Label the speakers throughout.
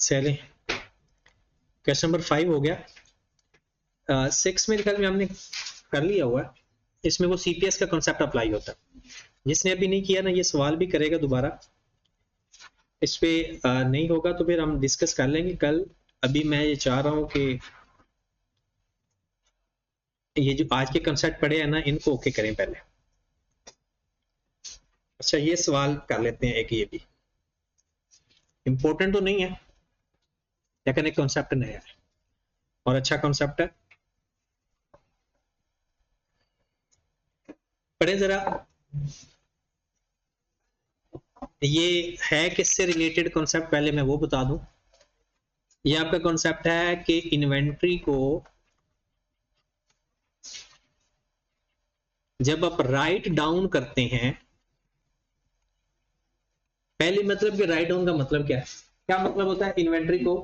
Speaker 1: चलिए question number 5 हो गया। 6 मेरे ख्याल में हमने कर लिया हुआ है। इसमें वो सीपीएस का कॉन्सेप्ट अप्लाई होता है। जिसने अभी नहीं किया ना ये सवाल भी करेगा दोबारा। इस पे नहीं होगा तो फिर हम डिस्कस कर लेंगे कल। अभी मैं ये चाह रहा हूँ कि ये जो आज के कॉन्सेप्ट पढ़े हैं ना इनको ओके करें पहले। अच्छा ये सवाल कर लेते हैं एक, ये भी इंपॉर्टेंट तो नहीं है लेकिन एक कॉन्सेप्ट नया है और अच्छा कॉन्सेप्ट है। पढ़े जरा। ये है किससे रिलेटेड कॉन्सेप्ट, पहले मैं वो बता दूं। ये आपका कॉन्सेप्ट है कि इन्वेंट्री को जब आप राइट डाउन करते हैं, पहले मतलब कि राइट डाउन का मतलब क्या है, क्या मतलब होता है, इन्वेंट्री को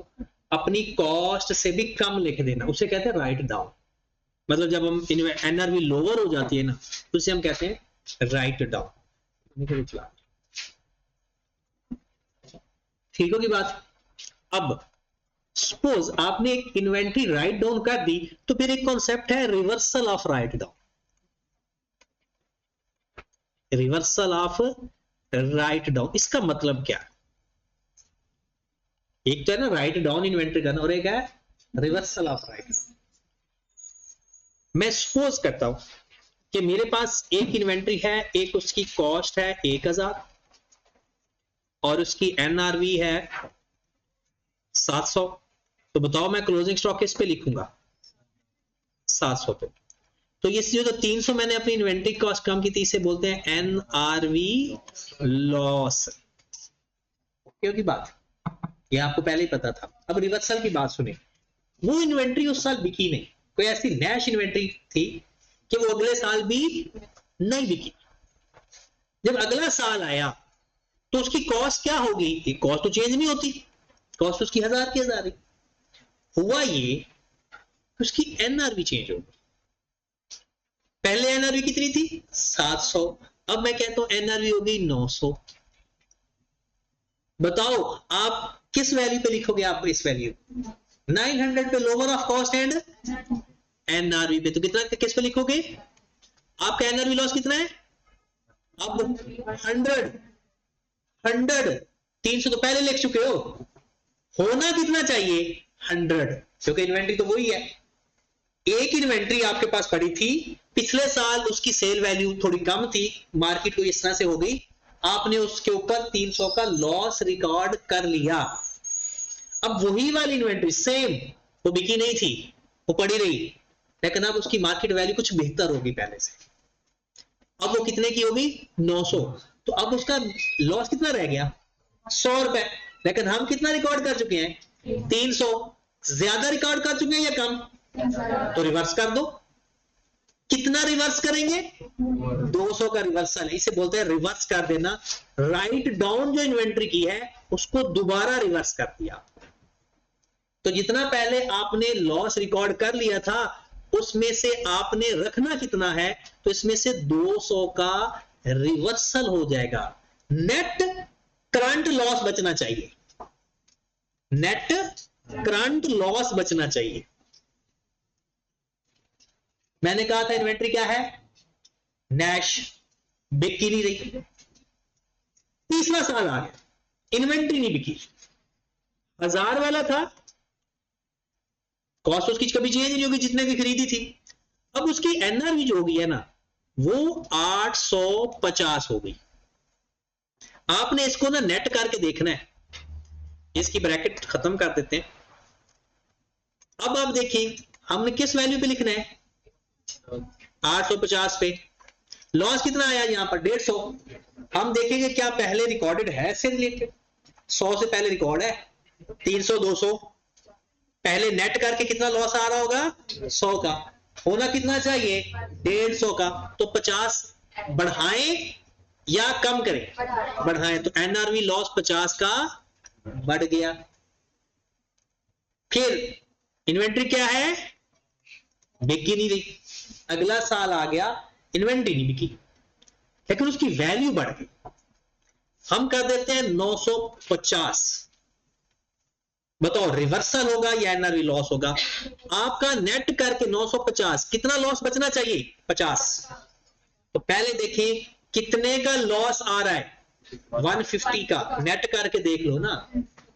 Speaker 1: अपनी कॉस्ट से भी कम लिख देना, उसे कहते हैं राइट डाउन। मतलब जब हम एनआरवी लोअर हो जाती है ना तो उसे हम कहते हैं राइट डाउन। ठीक होगी बात। अब सपोज आपने एक इन्वेंट्री राइट डाउन कर दी तो फिर एक कॉन्सेप्ट है reversal of write down. Reversal of write down इसका मतलब क्या है? एक तो है ना राइट डाउन इन्वेंट्री करना और एक है रिवर्सल ऑफ राइट। मैं सपोज करता हूं कि मेरे पास एक इन्वेंट्री है, एक उसकी कॉस्ट है 1000 और उसकी एनआरवी है 700। तो बताओ मैं क्लोजिंग स्टॉक किस पे लिखूंगा, 700 पे। तो ये जो 300 मैंने अपनी इन्वेंट्री कॉस्ट कम की थी इसे बोलते हैं एनआरवी लॉस। ओके की बात, ये आपको पहले ही पता था। अब रिवर्सल की बात सुने। वो इन्वेंट्री उस साल बिकी नहीं, कोई ऐसी नैश इन्वेंट्री थी कि वो अगले साल भी नहीं बिकी। जब अगला साल आया तो उसकी कॉस्ट क्या होगी, कॉस्ट तो चेंज नहीं होती, कॉस्ट उसकी 1000 की 1000 ही। हुआ ये उसकी एनआरवी चेंज होगी। पहले एनआरवी कितनी थी 700, अब मैं कहता हूं एनआरवी होगी 900। बताओ आप किस वैल्यू पे लिखोगे, आप इस वैल्यू 900 पे lower of cost and NRV पे, तो कितना किस पे लिखोगे, आपका एनआरवी लॉस कितना है अब 100 300 तो पहले लिख चुके हो, होना कितना चाहिए 100, क्योंकि इन्वेंट्री तो वही है। एक इन्वेंट्री आपके पास पड़ी थी पिछले साल, उसकी सेल वैल्यू थोड़ी कम थी, मार्केट को इस तरह से हो गई, आपने उसके ऊपर 300 का लॉस रिकॉर्ड कर लिया। अब वही वाली इन्वेंट्री सेम, वो बिकी नहीं थी, वो पड़ी रही, लेकिन अब उसकी मार्केट वैल्यू कुछ बेहतर होगी पहले से। अब वो कितने की होगी 900, तो अब उसका लॉस कितना रह गया 100 रुपए, लेकिन हम कितना रिकॉर्ड कर चुके हैं 300, ज्यादा रिकॉर्ड कर चुके हैं या कम, तो रिवर्स कर दो। कितना रिवर्स करेंगे 200 का रिवर्सल, इसे बोलते हैं रिवर्स कर देना। राइट डाउन जो इन्वेंट्री की है उसको दोबारा रिवर्स कर दिया। तो जितना पहले आपने लॉस रिकॉर्ड कर लिया था उसमें से आपने रखना कितना है, तो इसमें से 200 का रिवर्सल हो जाएगा। नेट करंट लॉस बचना चाहिए, नेट करंट लॉस बचना चाहिए। मैंने कहा था इन्वेंट्री क्या है नैश, बिकी नहीं रही, तीसरा साल आ गया इन्वेंट्री नहीं बिकी, 1000 वाला था, कॉस्ट उसकी कभी चेंज नहीं होगी जितने की खरीदी थी। अब उसकी एनआरवी जो होगी है ना वो 850 हो गई। आपने इसको ना नेट करके देखना है, इसकी ब्रैकेट खत्म कर देते हैं। अब आप देखिए हमने किस वैल्यू पे लिखना है 850 पे, लॉस कितना आया यहां पर 150। हम देखेंगे क्या पहले रिकॉर्डेड है इससे रिलेटेड, 100 से पहले रिकॉर्ड है 300 200, पहले नेट करके कितना लॉस आ रहा होगा 100 का, होना कितना चाहिए 150 का, तो 50 बढ़ाएं या कम करें, बढ़ाएं, तो एनआरवी लॉस 50 का बढ़ गया। फिर इन्वेंट्री क्या है बिकी नहीं रही, अगला साल आ गया इन्वेंट्री नहीं बिकी लेकिन उसकी वैल्यू बढ़ गई, हम कर देते हैं 950। बताओ रिवर्सल होगा या एनआरवी लॉस होगा? आपका नेट करके 950, कितना लॉस बचना चाहिए? 50। तो पहले देखिए कितने का लॉस आ रहा है? 150 का। नेट करके देख लो ना,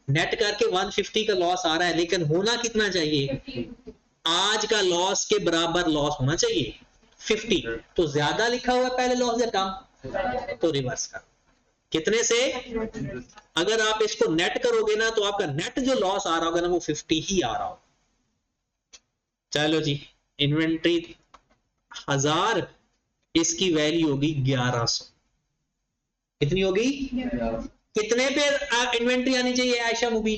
Speaker 1: नेट करके 150 का लॉस आ रहा है, लेकिन होना कितना चाहिए? आज का लॉस के बराबर लॉस होना चाहिए 50। तो ज्यादा लिखा हुआ पहले लॉस या कम? तो रिवर्स कर। कितने से? अगर आप इसको नेट करोगे ना तो आपका नेट जो लॉस आ रहा होगा ना वो 50 ही आ रहा होगा। चलो जी, इन्वेंट्री 1000, इसकी वैल्यू होगी 1100। कितनी होगी? कितने पे इन्वेंट्री आनी चाहिए आयशा मुबी?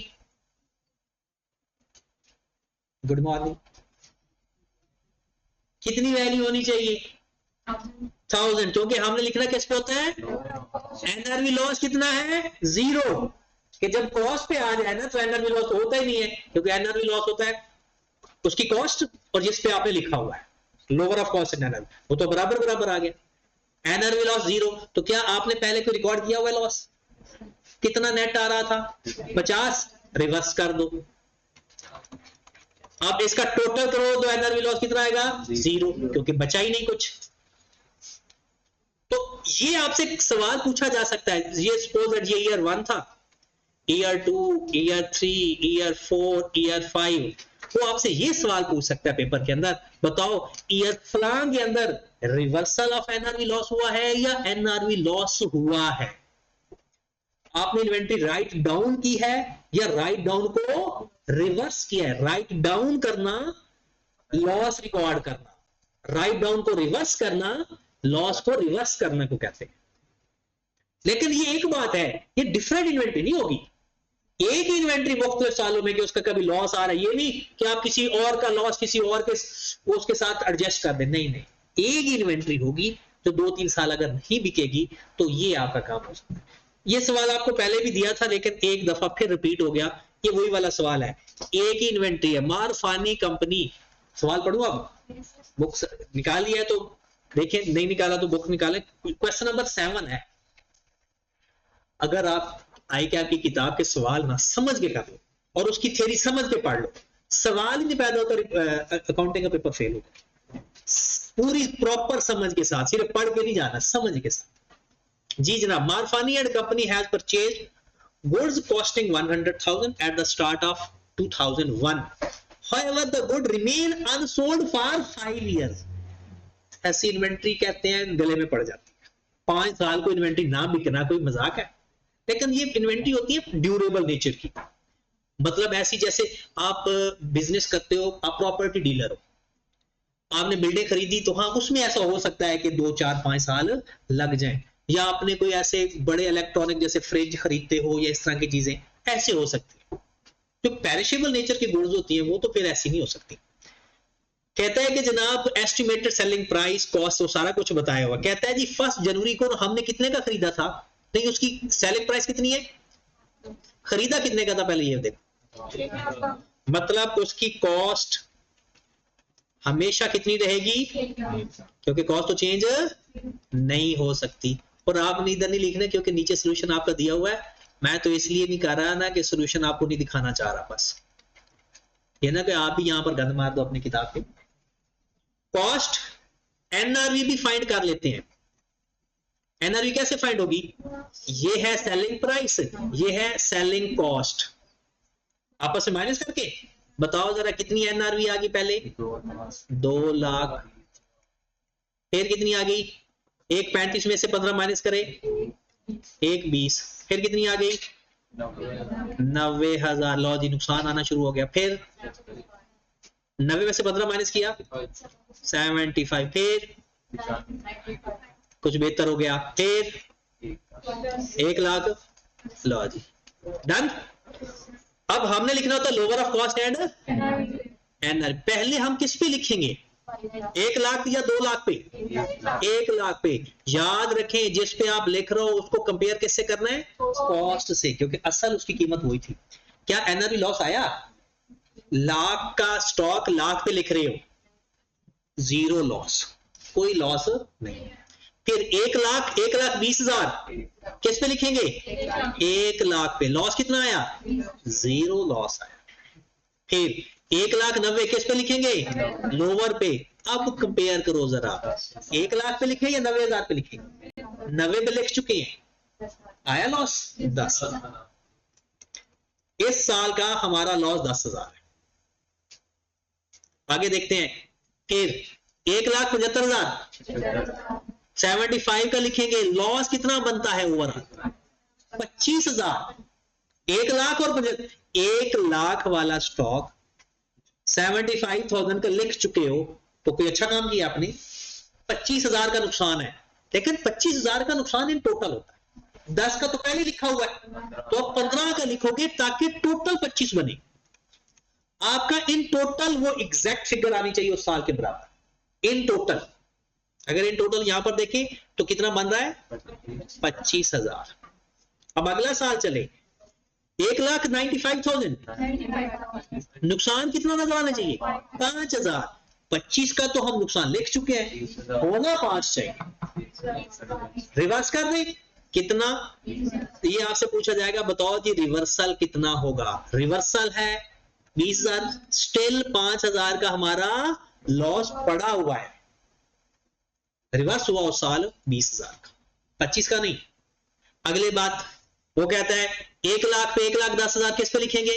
Speaker 1: Good morning. कितनी वैल्यू होनी चाहिए? 1000, क्योंकि हमने लिखना किस पे होता है? एनआरवी लॉस कितना है? 0। कि जब कॉस्ट पे आ जाए ना तो एनआरवी लॉस होता ही नहीं है, क्योंकि एनआरवी लॉस होता है उसकी कॉस्ट और जिस पे आपने लिखा हुआ है लोअर ऑफ कॉस्ट एनआरवी, वो तो बराबर बराबर आ गया। एनआरवी लॉस 0, तो क्या आपने पहले कोई रिकॉर्ड किया हुआ है लॉस? कितना नेट आ रहा था? 50। रिवर्स कर दो, आप इसका टोटल करो तो एनआरवी लॉस कितना आएगा? 0, क्योंकि बचा ही नहीं कुछ। तो ये आपसे एक सवाल पूछा जा सकता है, ये सपोज दैट ये ईयर 1 था, ईयर 2, ईयर 3, ईयर 4, ईयर 5, वो आपसे ये सवाल पूछ सकता है पेपर के अंदर, बताओ ईयर फलां के अंदर रिवर्सल ऑफ एनआरवी लॉस हुआ है या एनआरवी लॉस हुआ है? आपने इन्वेंट्री राइट डाउन की है या राइट डाउन को रिवर्स किया है? राइट डाउन करना लॉस रिकॉर्ड करना, राइट डाउन को रिवर्स करना लॉस को रिवर्स करने को कहते हैं। लेकिन ये एक बात है, ये डिफरेंट इन्वेंट्री नहीं होगी। एक ही इन्वेंट्री मुख्तलिफ सालों में कि उसका कभी लॉस आ रहा है, ये नहीं कि आप किसी और का लॉस किसी और के उसके साथ एडजस्ट कर दें, नहीं नहीं, एक ही इन्वेंट्री होगी जो 2-3 साल अगर नहीं बिकेगी तो ये आपका काम हो सकता है। ये सवाल आपको पहले भी दिया था लेकिन एक दफा फिर रिपीट हो गया, ये वही वाला सवाल है। एक ही इन्वेंट्री है, मारफानी कंपनी, सवाल पढ़ूं अब? बुक निकाल लिया है तो देखिए, नहीं निकाला तो बुक निकाले। क्वेश्चन नंबर 7 है, अगर आप आई क्या की किताब के सवाल ना समझ के कर लो और उसकी थ्योरी समझ के पढ़ लो, सवाल ही नहीं पैदा होता, अकाउंटिंग का पेपर फेल होगा। पूरी प्रॉपर समझ के साथ, सिर्फ पढ़ के नहीं जाना, समझ के साथ। जी जनाब, Marfani and company has purchased goods costing 100,000 at the start of 2001. However, the good remain unsold for 5 years. ऐसी इन्वेंट्री कहते हैं गले में पड़ जाती है। 5 साल को इन्वेंट्री ना बिकना कोई मजाक है? लेकिन ये इन्वेंट्री होती है ड्यूरेबल नेचर की, मतलब ऐसी जैसे आप बिजनेस करते हो, आप प्रॉपर्टी डीलर हो, आपने बिल्डिंग खरीदी तो हाँ उसमें ऐसा हो सकता है कि 2-4-5 साल लग जाएं, या आपने कोई ऐसे बड़े इलेक्ट्रॉनिक जैसे फ्रिज खरीदते हो या इस तरह की चीजें ऐसे हो सकती है। जो पेरिशेबल नेचर की गुड्स होती हैं वो तो फिर ऐसी नहीं हो सकती। कहता है कि जनाब एस्टिमेटेड सेलिंग प्राइस कॉस्ट तो सारा कुछ बताया हुआ, कहता है जी 1 जनवरी को हमने कितने का खरीदा था, नहीं उसकी सेलिंग प्राइस कितनी है, खरीदा कितने का था पहले ये देखो, मतलब उसकी कॉस्ट हमेशा कितनी रहेगी, क्योंकि कॉस्ट तो चेंज नहीं हो सकती। और आपने इधर नहीं लिखना क्योंकि नीचे सोल्यूशन आपका दिया हुआ है, मैं तो इसलिए नहीं कर रहा ना कि सोल्यूशन आपको नहीं दिखाना चाह रहा, बस ये ना कि आप ही यहां पर गंद मार दो अपनी किताब पे। कॉस्ट एनआरवी भी फाइंड कर लेते हैं। एनआरवी कैसे फाइंड होगी, ये है सेलिंग प्राइस, ये है सेलिंग कॉस्ट, आपस में माइनस करके बताओ जरा कितनी एनआरवी आ गई पहले, 2 लाख, फिर कितनी आ गई, 1.35 में से 15 माइनस करे 1.20, फिर कितनी आ गई 90,000, लो जी नुकसान आना शुरू हो गया, फिर 90 में से 15 माइनस किया 75, फिर कुछ बेहतर हो गया, फिर 1 लाख, लो जी डन। अब हमने लिखना होता lower of cost and NRV, पहले हम किस पे लिखेंगे, 1 लाख या 2 लाख पे, 1 लाख पे। याद रखें जिस पे आप लिख रहे हो उसको कंपेयर किससे करना है, कॉस्ट से, क्योंकि असल उसकी कीमत वही थी। क्या एनआरवी लॉस आया, लाख का स्टॉक लाख पे लिख रहे हो, 0 लॉस, कोई लॉस नहीं। फिर 1,20,000 किस पे लिखेंगे? 1,00,000 पे। लॉस कितना आया? 0 लॉस आया। फिर 1,90,000 किस पे लिखेंगे? लोअर पे। अब कंपेयर करो जरा, 1,00,000 पे लिखे या 90,000 पे लिखे? 90 पे लिख चुके हैं, आया लॉस 10,000। इस साल का हमारा लॉस 10,000 है। आगे देखते हैं। फिर 1,75,000 75 का लिखेंगे। लॉस कितना बनता है ओवरऑल? 25,000। 1,00,000 और 1,00,000 वाला स्टॉक 75,000 का लिख चुके हो तो कोई अच्छा काम किया आपने। 25,000 का नुकसान है, लेकिन 25,000 का नुकसान इन टोटल होता है। 10 का तो पहले लिखा हुआ है, तो अब 15 का लिखोगे ताकि टोटल 25 बने। आपका इन टोटल वो एग्जैक्ट फिगर आनी चाहिए उस साल के बराबर। इन टोटल, अगर इन टोटल यहां पर देखें तो कितना बन रहा है? 25,000। अब अगला साल चले, 1,95,000 नुकसान कितना नजर आना चाहिए? 5,000। 25 का तो हम नुकसान लिख चुके हैं, होना 5 चाहिए। रिवर्स कर दे कितना? ये आपसे पूछा जाएगा, बताओ जी रिवर्सल कितना होगा? रिवर्सल है 20,000, स्टिल 5,000 का हमारा लॉस पड़ा हुआ है। रिवर्स हुआ उस साल 20,000 का, 25 का नहीं। अगले बात वो कहता है 1,00,000 पे 1,10,000 किस पे लिखेंगे?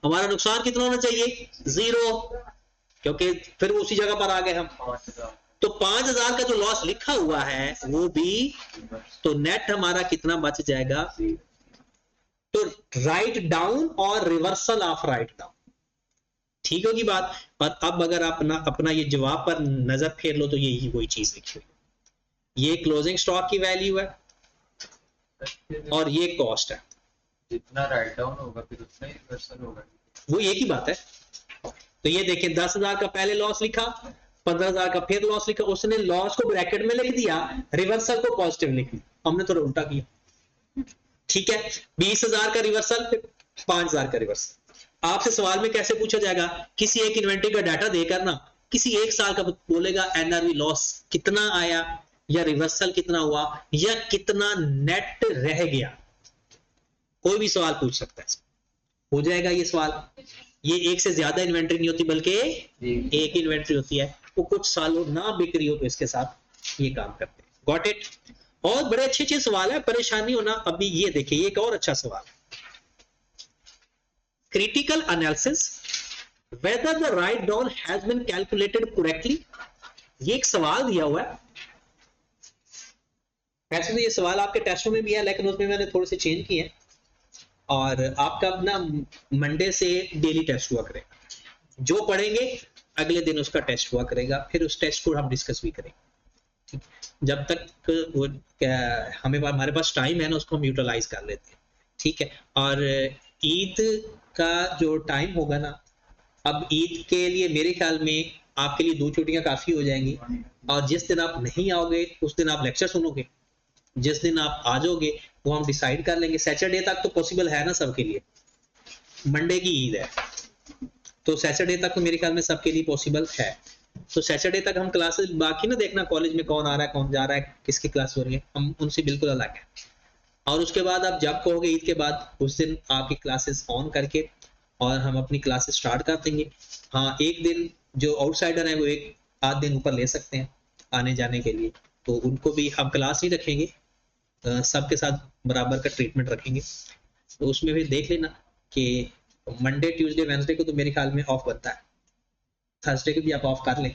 Speaker 1: हमारा नुकसान कितना होना चाहिए? 0, क्योंकि फिर उसी जगह पर आ गए हम। तो 5,000 का जो लॉस लिखा हुआ है वो भी, तो नेट हमारा कितना बच जाएगा? तो राइट डाउन और रिवर्सल ऑफ राइट डाउन, ठीक होगी बात। और अब अगर अपना ये जवाब पर नजर फेर लो तो यही वही चीज लिखी हुई। ये क्लोजिंग स्टॉक की वैल्यू है और ये कॉस्ट है।
Speaker 2: जितना राइट डाउन होगा फिर उतना ही रिवर्सल होगा,
Speaker 1: वो एक ही बात है। तो ये देखें 10,000 का पहले लॉस लिखा, 15,000 का फिर लॉस लिखा। उसने लॉस को ब्रैकेट में लिख दिया, रिवर्सल को पॉजिटिव लिख दिया। हमने तो उल्टा किया। ठीक है, 20,000 का रिवर्सल, फिर 5,000 का रिवर्सल। आपसे सवाल में कैसे पूछा जाएगा? किसी एक इन्वेंट्री का डाटा देकर ना, किसी एक साल का बोलेगा एनआरवी लॉस कितना आया, या रिवर्सल कितना हुआ, या कितना नेट रह गया। कोई भी सवाल पूछ सकता है, हो जाएगा ये सवाल। ये एक से ज्यादा इन्वेंट्री नहीं होती, बल्कि एक इन्वेंट्री होती है। वो कुछ सालों ना बिक रही हो तो इसके साथ ये काम करते हैं। Got it? और बड़े अच्छे अच्छे सवाल है, परेशानी होना। अभी ये देखिए, ये एक और अच्छा सवाल है। Critical analysis whether the write down has been calculated correctly. ये एक सवाल दिया हुआ है। वैसे तो ये सवाल आपके टेस्टों में भी है, लेकिन उसमें मैंने थोड़े से चेंज किए हैं। और आपका ना मंडे से डेली टेस्ट हुआ करेगा। जो पढ़ेंगे अगले दिन उसका टेस्ट हुआ करेगा, फिर उस टेस्ट को हम डिस्कस भी करेंगे। जब तक वो हमारे पास टाइम है ना, उसको हम यूटिलाइज कर लेते हैं। ठीक है। और ईद का जो टाइम होगा ना, अब ईद के लिए मेरे ख्याल में आपके लिए 2 छुट्टियां काफी हो जाएंगी। और जिस दिन आप नहीं आओगे उस दिन आप लेक्चर सुनोगे, जिस दिन आप आ जाओगे वो हम डिसाइड कर लेंगे। सैटरडे तक तो पॉसिबल है ना सबके लिए, मंडे की ईद है, तो सैटरडे तक तो मेरे ख्याल में सबके लिए पॉसिबल है। तो सैटरडे तक हम क्लासेस, बाकी ना देखना कॉलेज में कौन आ रहा है कौन जा रहा है, किसकी क्लास हो रही है, हम उनसे बिल्कुल अलग है। और उसके बाद आप जब कहोगे ईद के बाद, उस दिन आपकी क्लासेस ऑन करके और हम अपनी क्लासेस स्टार्ट कर देंगे। हाँ, एक दिन जो आउटसाइडर है वो एक आध दिन ऊपर ले सकते हैं आने जाने के लिए, तो उनको भी हम क्लास नहीं रखेंगे, सबके साथ बराबर का ट्रीटमेंट रखेंगे। तो उसमें भी देख लेना कि मंडे ट्यूसडे वेडनेसडे को तो मेरे ख्याल में ऑफ बनता है, थर्सडे को भी आप ऑफ कर लें,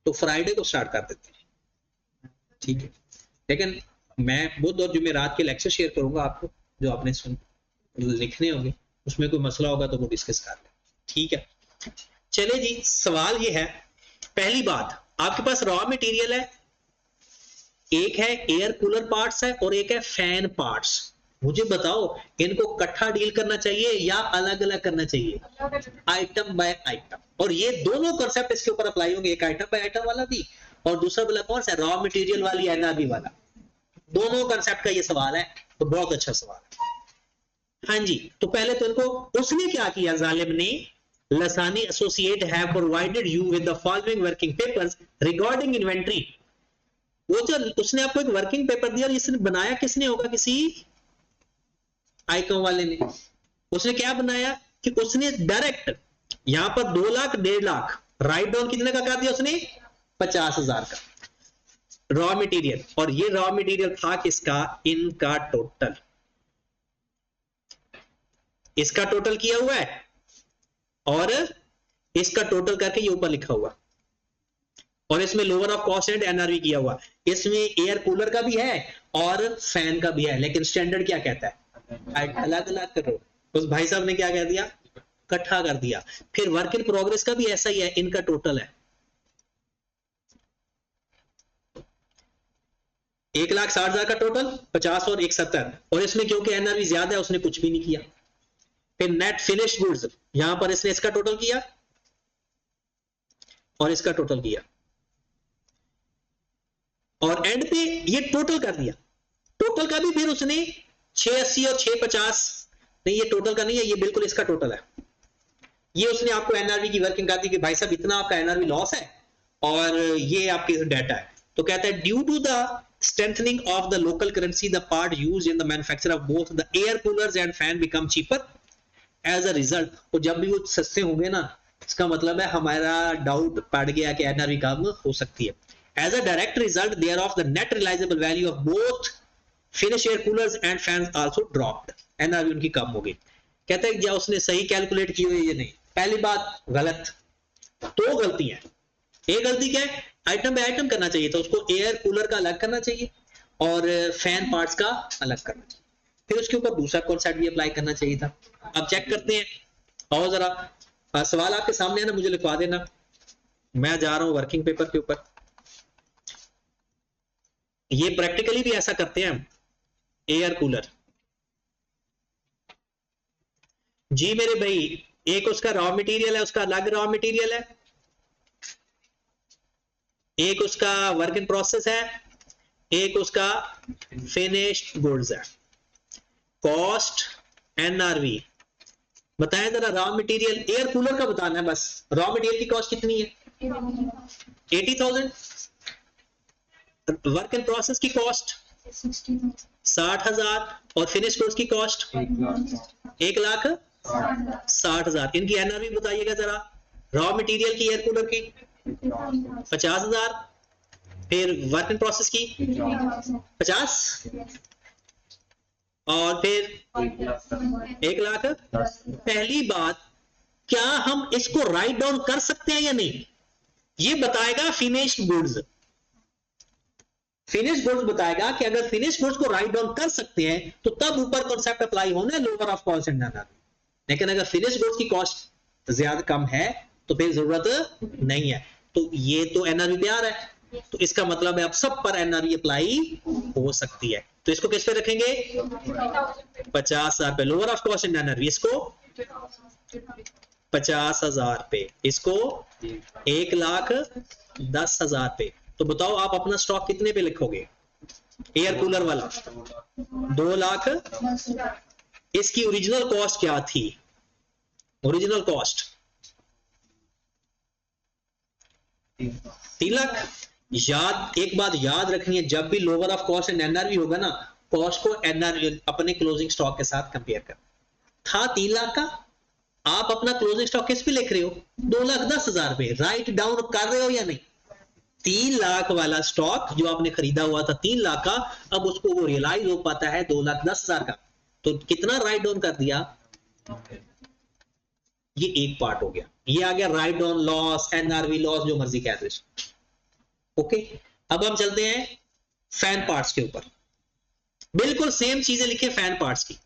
Speaker 1: तो फ्राइडे को स्टार्ट कर देते हैं। ठीक है। लेकिन मैं बुध और जुमेरात के लेक्चर शेयर करूंगा आपको, जो आपने लिखने होंगे, उसमें कोई मसला होगा तो वो डिस्कस कर लें। ठीक है। चले जी, सवाल ये है। पहली बात, आपके पास रॉ मटेरियल है, एक है एयर कूलर पार्ट्स है और एक है फैन पार्ट्स। मुझे बताओ इनको इकट्ठा डील करना चाहिए या अलग अलग करना चाहिए? Item by item. और ये दोनों कॉन्सेप्ट इसके ऊपर अप्लाई होंगे, एक आइटम बाय आइटम वाला भी और दूसरा वाला कौन सा, रॉ मटेरियल वाली एनआरबी वाला। दोनों कॉन्सेप्ट का ये सवाल है, तो बहुत अच्छा सवाल है। हाँ जी, तो पहले तो इनको, उसने क्या किया जालिम ने, Lasani associate have provided you with the following working papers regarding inventory वो जो उसने आपको एक वर्किंग पेपर दिया और इसने बनाया किसने होगा, किसी आईकॉम वाले ने। उसने क्या बनाया कि उसने डायरेक्ट यहां पर 2 लाख 1.5 लाख राइट डाउन कितने का कर दिया उसने, 50,000 का रॉ मटेरियल। और ये रॉ मटेरियल था किसका, इनका टोटल, इसका टोटल किया हुआ है और इसका टोटल करके ये ऊपर लिखा हुआ, और इसमें lower of cost and NRV किया हुआ। इसमें एयर कूलर का भी है और फैन का भी है, लेकिन स्टैंडर्ड क्या कहता है, अलग अलग करो। उस भाई साहब ने क्या कह दिया, इकट्ठा कर दिया। फिर वर्क इन प्रोग्रेस का भी ऐसा ही है, इनका टोटल है 1,60,000 का टोटल, 50 और 170, और इसमें क्योंकि एनआरवी ज्यादा है उसने कुछ भी नहीं किया। फिर नेट फिनिश गुड्स, यहां पर इसने इसका टोटल किया और इसका टोटल किया, और एंड पे ये टोटल कर दिया। टोटल का भी फिर उसने 680 और 650, नहीं ये टोटल का नहीं है, ये बिल्कुल इसका टोटल है। ये उसने आपको एनआरवी की वर्किंग कर दी कि भाई साहब इतना आपका एनआरवी लॉस है और ये आपके डाटा है। तो कहता है due to the strengthening of the local currency the part used in the manufacture of both the air coolers and fan become cheaper as a result। और जब भी वो सस्ते होंगे ना, इसका मतलब है हमारा डाउट पड़ गया कि एनआरवी कम हो सकती है। as a direct result thereof the net realizable value of both finished air coolers and fans also dropped। NRV उनकी कम हो गई। कहते हैं क्या उसने सही कैलकुलेट की हुई है, ये नहीं। पहली बात गलत, दो गलती है। एक गलती क्या है, आइटम बाय आइटम करना चाहिए था उसको, एयर कूलर का अलग करना चाहिए और फैन पार्ट्स का अलग करना चाहिए। फिर उसके ऊपर दूसरा कॉन्सेप्ट भी अप्लाई करना चाहिए था। अब चेक करते हैं, आओ जरा सवाल आपके सामने है ना, मुझे लिखवा देना, मैं जा रहा हूं वर्किंग पेपर के ऊपर। ये प्रैक्टिकली भी ऐसा करते हैं हम, एयर कूलर। जी मेरे भाई, एक उसका रॉ मटेरियल है, उसका अलग रॉ मटेरियल है, एक उसका वर्क इन प्रोसेस है, एक उसका फिनिश्ड गुड्स है। कॉस्ट एनआरवी बताएं जरा, रॉ मटेरियल एयर कूलर का बताना है बस। रॉ मटेरियल की कॉस्ट कितनी है, 80,000। वर्क इन प्रोसेस की कॉस्ट 60,000 और फिनिश गुड्स की कॉस्ट 1,60,000। इनकी एनआरवी बताइएगा जरा। रॉ मटेरियल की एयर कूलर की 50,000, फिर वर्क इन प्रोसेस की 50 और फिर 1,00,000। पहली बात, क्या हम इसको राइट डाउन कर सकते हैं या नहीं, ये बताएगा फिनिश्ड गुड्स। फिनिश्ड गुड्स बताएगा कि अगर फिनिश्ड गुड्स को राइट डाउन कर सकते हैं तो तब ऊपर कॉन्सेप्ट अप्लाई होना है lower of cost and NRV. लेकिन अगर फिनिश्ड गुड्स की कॉस्ट ज्यादा कम है तो फिर जरूरत नहीं है। तो ये तो एनआरवी पे आ रहा है, तो इसका मतलब है अब सब पर एनआरवी अप्लाई हो सकती है। तो इसको किस पे रखेंगे, 50,000 पे lower of cost and NRV, इसको 50,000 पे, इसको 1,10,000 पे। तो बताओ आप अपना स्टॉक कितने पे लिखोगे, एयर कूलर वाला 2 लाख। इसकी ओरिजिनल कॉस्ट क्या थी, ओरिजिनल कॉस्ट 3 लाख। याद, एक बात याद रखनी है, जब भी lower of cost and NRV होगा ना, कॉस्ट को एनआरवी अपने क्लोजिंग स्टॉक के साथ कंपेयर कर। था 3 लाख का, आप अपना क्लोजिंग स्टॉक किस पे लिख रहे हो, 2,10,000 पे। राइट डाउन कर रहे हो या नहीं, 3 लाख वाला स्टॉक जो आपने खरीदा हुआ था 3 लाख का, अब उसको वो रियलाइज हो पाता है 2,10,000 का, तो कितना राइट डाउन कर दिया, ये एक पार्ट हो गया। ये आ गया write down loss, NRV loss, जो मर्जी कह दो। ओके, अब हम चलते हैं फैन पार्ट्स के ऊपर। बिल्कुल सेम चीजें लिखे फैन पार्ट्स की।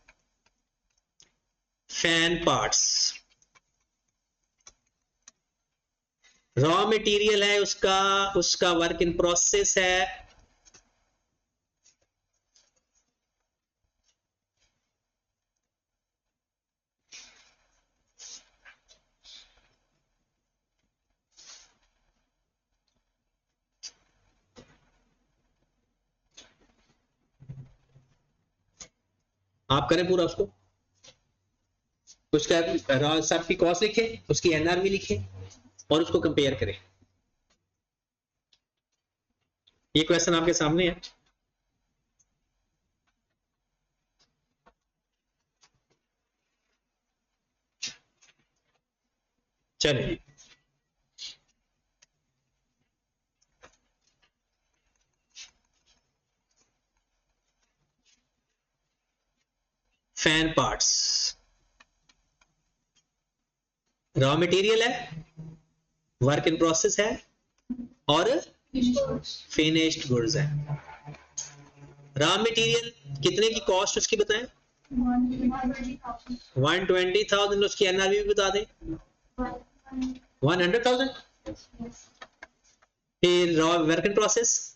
Speaker 1: फैन पार्ट्स रॉ मटेरियल है उसका, उसका वर्क इन प्रोसेस है, आप करें पूरा उसको, उसका सब की कॉस्ट लिखे, उसकी एनआरवी लिखे और उसको कंपेयर करें। ये क्वेश्चन आपके सामने है। चलिए फैन पार्ट्स रॉ मटेरियल है, वर्क इन प्रोसेस है और फिनिश्ड गुड्स है। रॉ मटेरियल कितने की कॉस्ट उसकी बताएं? 120,000। उसकी एनआरवी भी बता दें। 100,000। फिर raw work in process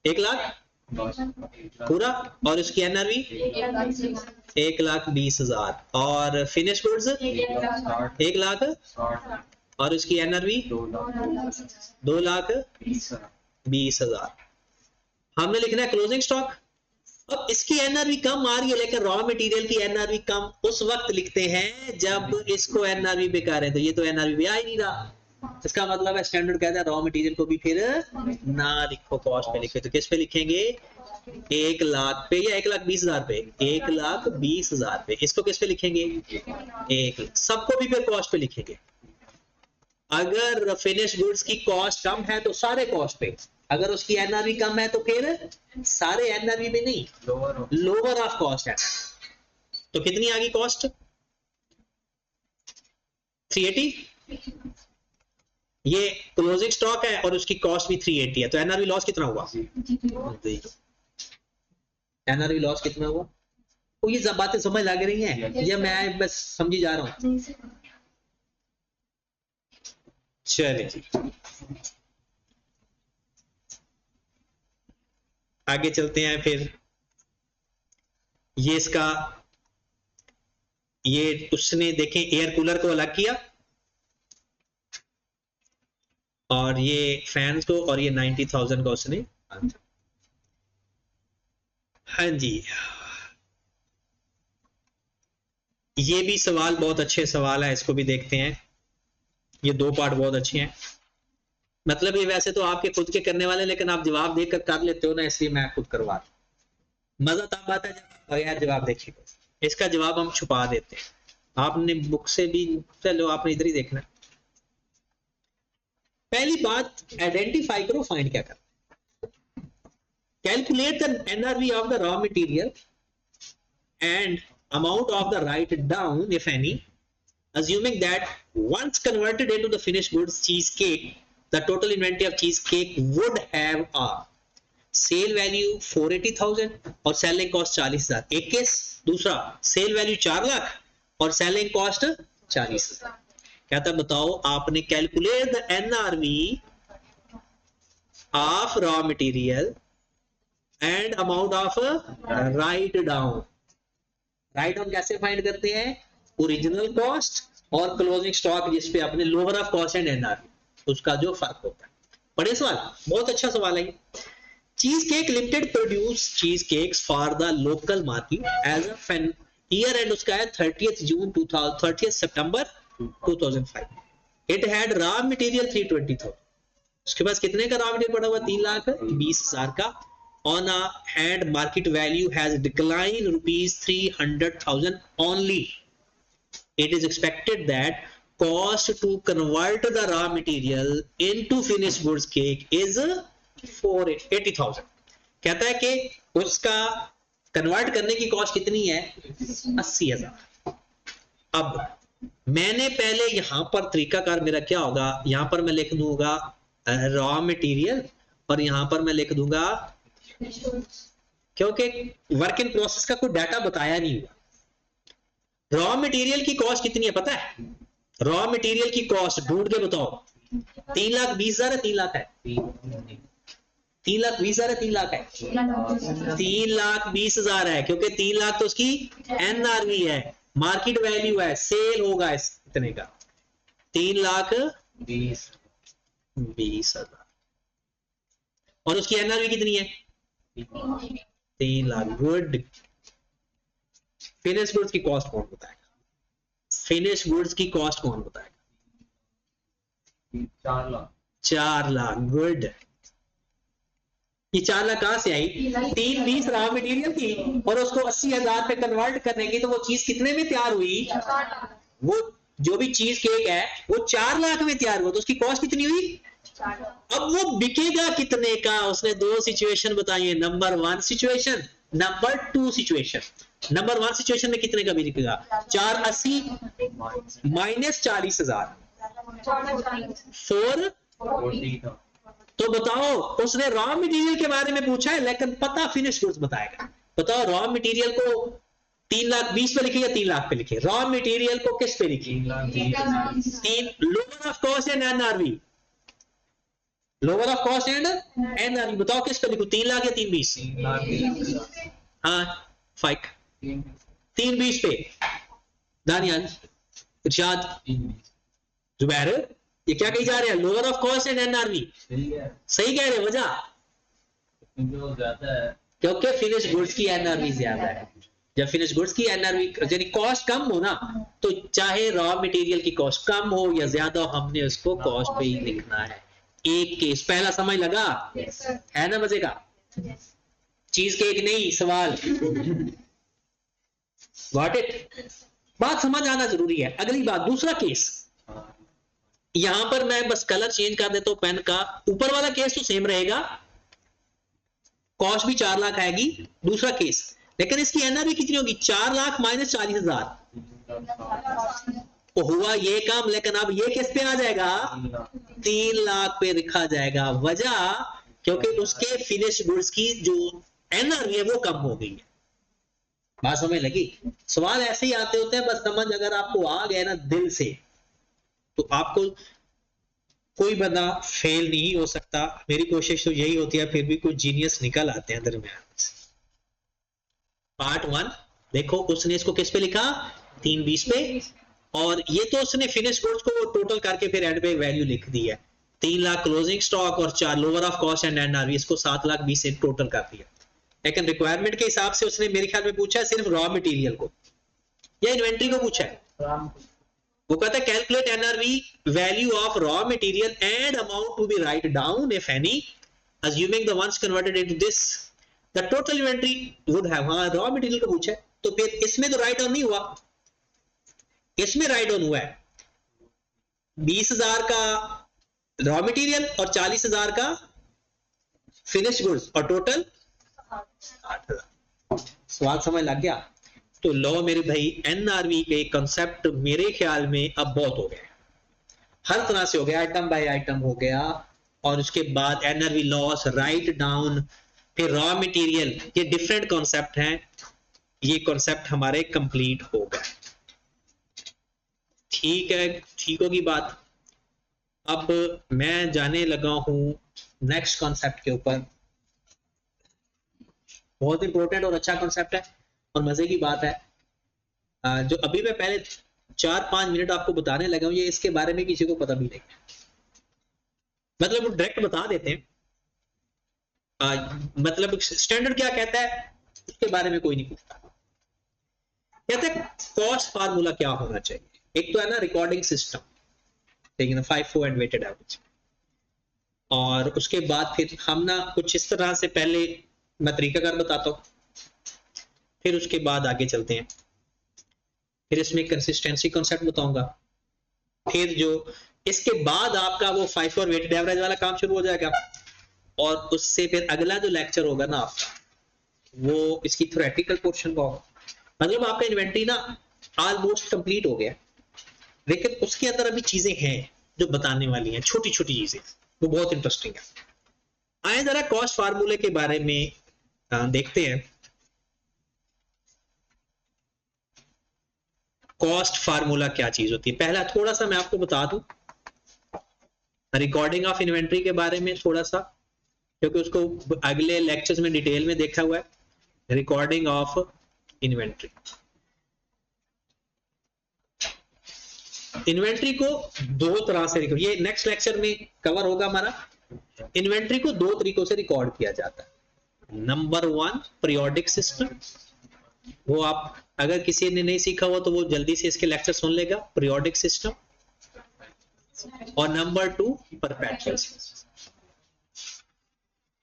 Speaker 1: 1 lakh पूरा, और उसकी एनआरवी 1,20,000, और फिनिश गुड्स 1 लाख, और उसकी एनआरवी 2,20,000। हमने लिखना है क्लोजिंग स्टॉक। अब इसकी एनआरवी कम आ रही है, लेकिन रॉ मटेरियल की एनआरवी कम उस वक्त लिखते हैं जब इसको एनआरवी पे करें, तो ये तो एनआरवी पे आ ही नहीं रहा। इसका मतलब है स्टैंडर्ड कहता है रॉ मटेरियल को भी फिर ना लिखो, कॉस्ट पे लिखो। तो किस पे लिखेंगे? 1 लाख पे या 1,20,000 पे? 1,20,000 पे। इसको किस पे लिखेंगे? 1 लाख। सबको भी फिर कॉस्ट पे लिखेंगे। अगर फिनिश गुड्स की कॉस्ट कम है तो सारे कॉस्ट पे, अगर उसकी एनआरवी कम है तो फिर सारे एनआरवी पे नहीं, लोअर ऑफ कॉस्ट है। तो कितनी आ गई कॉस्ट? 380। ये क्लोजिंग स्टॉक है और उसकी कॉस्ट भी 380 है, तो एनआरवी लॉस कितना हुआ? एनआरवी लॉस कितना हुआ? तो ये सब बातें समझ लग रही हैं या मैं बस समझी जा रहा हूं? चलिए जी आगे चलते हैं। फिर ये इसका, ये उसने देखें एयर कूलर को अलग किया, और ये फैंस को, और ये 90,000 का उसने। हाँ जी, ये भी सवाल बहुत अच्छे सवाल है, इसको भी देखते हैं। ये 2 पार्ट बहुत अच्छे हैं। मतलब ये वैसे तो आपके खुद के करने वाले, लेकिन आप जवाब देकर कर लेते हो ना, इसलिए मैं खुद करवा रहा हूं। मजा तब आता है जब बगैर जवाब देखे। इसका जवाब हम छुपा देते हैं, आपने बुक से भी, चलो आपने इधर ही देखना। पहली बात आइडेंटिफाई करो, फाइंड क्या करना। Calculate the NRV of the raw material and amount of the write down, if any, assuming that once converted into the finished goods cheesecake, the total inventory of cheesecake would have a sale value 480,000 और selling cost 40,000। एक case. दूसरा, cell value 4 lakh और selling cost 40,000। कहता बताओ आपने calculate the NRV of raw material and amount of write down. Write down कैसे find करते हैं? ओरिजिनल कॉस्ट और क्लोजिंग स्टॉक जिस पे अपने lower of cost and NRV, उसका जो फर्क होता है। बड़े सवाल, बहुत अच्छा सवाल है। Cheesecake Limited produce cheesecakes for the local market as a year end उसका है 30 सितंबर 2005। It had raw material 320,000। उसके पास कितने का रॉ मटेरियल पड़ा हुआ? 3,20,000 का। On a hand, market value has declined rupees 300,000 only. It is expected that cost to convert the raw material into finished goods cake is 480,000। कहता है कि उसका कन्वर्ट करने की कॉस्ट कितनी है? 80,000। अब मैंने पहले यहां पर तरीकाकार मेरा क्या होगा, यहां पर मैं लिख दूंगा रॉ मटेरियल और यहां पर मैं लिख दूंगा, क्योंकि वर्क इन प्रोसेस का कोई डाटा बताया नहीं हुआ। रॉ मटेरियल की कॉस्ट कितनी है पता है? रॉ मटेरियल की कॉस्ट ढूंढ के बताओ। 3,20,000 है, 3 लाख है? 3,20,000 है, 3 लाख है? 3,20,000 है, क्योंकि 3 लाख तो उसकी एनआरवी है, मार्केट वैल्यू है, सेल होगा इतने का। 3,20,000 और उसकी एनआरवी कितनी है? 3 लाख। गुड। फिनिश गुड्स की कॉस्ट कौन बताएगा? फिनिश गुड्स की कॉस्ट कौन बताएगा?
Speaker 2: 4 लाख।
Speaker 1: 4 लाख। गुड। ये 4 लाख कहां से आई? 320 रॉ मटेरियल थी और उसको 80,000 पे कन्वर्ट करने की, तो वो चीज कितने में तैयार हुई? वो जो भी चीज केक है वो 4 लाख में तैयार हुआ, तो उसकी कॉस्ट कितनी हुई? अब वो बिकेगा कितने का? उसने 2 सिचुएशन बताई है, number 1 situation, number 2 situation. Number 1 situation में कितने का बिकेगा? 480 माइनस 40,000 4। तो बताओ, उसने रॉ मटेरियल के बारे में पूछा है लेकिन पता फिनिश गुड्स बताएगा। बताओ रॉ मटेरियल को 3 लाख 20 पे लिखे या 3 लाख पे लिखे? रॉ मटेरियल को किस पे लिखे? 3 lower of cost and NRV, lower of cost and NRV. बताओ किस पे लिखूं, 3 लाख या 320? हाँ फाइक 320 पे। दानियाल, इरशाद, जुबैर, ये क्या कही जा रहे हैं? Lower of cost and NRV. सही कह रहे हैं। वजह क्योंकि फिनिश गुड्स की एनआरवी ज्यादा है। जब फिनिश गुड्स की एनआरवी यानी कॉस्ट कम हो ना, तो चाहे रॉ मटेरियल की कॉस्ट कम हो या ज्यादा हो, हमने उसको कॉस्ट पे ही लिखना है। एक केस पहला समझ लगा? है ना मजे का? चीज केक नहीं, सवाल। Got it? बात समझ आना जरूरी है। अगली बात, दूसरा केस। यहां पर मैं बस कलर चेंज कर देता हूं पेन का। ऊपर वाला केस तो सेम रहेगा, कॉस्ट भी 4 लाख आएगी। दूसरा केस, लेकिन इसकी एनआरवी कितनी होगी? 4 लाख माइनस 40,000। तो हुआ ये काम, लेकिन अब ये किस पे आ जाएगा? 3 लाख पे लिखा जाएगा। वजह क्योंकि उसके फिनिश गुड्स की जो एनआरवी है वो कम हो गई है। बात समझ लगी? सवाल ऐसे ही आते होते हैं, बस समझ अगर आपको आ गया ना दिल से, तो आपको कोई बंदा फेल नहीं हो सकता। मेरी कोशिश तो यही होती है, फिर भी कुछ जीनियस निकल आते हैं दरमियान। पार्ट 1 देखो, उसने इसको किस पे लिखा? 320 पे। और ये तो उसने फिनिश गुड्स को टोटल करके फिर एंड पे वैल्यू लिख दी है। 3 लाख क्लोजिंग स्टॉक और 4 lower of cost and NRV, इसको 7 लाख 20 से टोटल कर दिया। लेकिन रिक्वायरमेंट के हिसाब से उसने मेरे ख्याल में पूछा है सिर्फ रॉ मटेरियल को या इन्वेंट्री को पूछा है। वो कहता है calculate NRV value of raw material and amount to be write down if any, assuming the ones converted into this the total inventory would have। हाँ रॉ मटेरियल को पूछा है, तो फिर इसमें तो राइट ऑन नहीं हुआ, इसमें राइट ऑन हुआ है। 20,000 का रॉ मटेरियल और 40,000 का फिनिश गुड्स और टोटल 8,000। सवाल समझ लग गया? तो लो मेरे भाई, एनआरवी के कंसेप्ट मेरे ख्याल में अब बहुत हो गया, हर तरह से हो गया, आइटम बाय आइटम हो गया। और उसके बाद एनआरवी लॉस, राइट डाउन, फिर रॉ मटेरियल, ये डिफरेंट कॉन्सेप्ट हैं। ये कॉन्सेप्ट हमारे कंप्लीट हो गए। ठीक है, ठीक होगी बात। अब मैं जाने लगा हूं नेक्स्ट कॉन्सेप्ट के ऊपर। बहुत इंपॉर्टेंट और अच्छा कॉन्सेप्ट है और मजे की बात है। जो अभी मैं पहले 4-5 मिनट आपको बताने लगा हूं, ये इसके बारे में किसी को पता भी नहीं है। मतलब वो डायरेक्ट बता देते हैं, मतलब स्टैंडर्ड क्या कहता है उसके बारे में कोई नहीं पूछता। कहते हैं कॉस्ट फार्मूला क्या होना चाहिए। एक तो है ना रिकॉर्डिंग सिस्टम, ठीक है ना, FIFO एंड वेटेड एवरेज। और उसके बाद फिर हम ना कुछ इस तरह से, पहले मैं तरीकाकार बताता हूँ, फिर उसके बाद आगे चलते हैं। फिर इसमें कंसिस्टेंसी कॉन्सेप्ट बताऊंगा। फिर जो इसके बाद आपका वो FIFO और वेटेड एवरेज वाला काम शुरू हो जाएगा। और उससे फिर अगला जो लेक्चर होगा ना आपका, वो इसकी थ्योरेटिकल पोर्शन का होगा। मतलब आपका इन्वेंटरी ना ऑलमोस्ट कंप्लीट हो गया, लेकिन उसके अंदर अभी चीजें हैं जो बताने वाली हैं, छोटी छोटी चीजें, वो बहुत इंटरेस्टिंग है। आए जरा कॉस्ट फार्मूले के बारे में देखते हैं। कॉस्ट फार्मूला क्या चीज होती है? पहला थोड़ा सा मैं आपको बता दूं रिकॉर्डिंग ऑफ इन्वेंट्री के बारे में थोड़ा सा, क्योंकि उसको अगले लेक्चर्स में डिटेल में देखा हुआ है। रिकॉर्डिंग ऑफ इन्वेंट्री, इन्वेंट्री को 2 तरह से रिकॉर्ड, ये नेक्स्ट लेक्चर में कवर होगा हमारा। इन्वेंट्री को 2 तरीकों से रिकॉर्ड किया जाता है। नंबर 1 पीरियोडिक सिस्टम, वो आप अगर किसी ने नहीं सीखा हुआ तो वो जल्दी से इसके लेक्चर सुन लेगा, पीरियोडिक सिस्टम। और नंबर 2 परपेचुअल सिस्टम।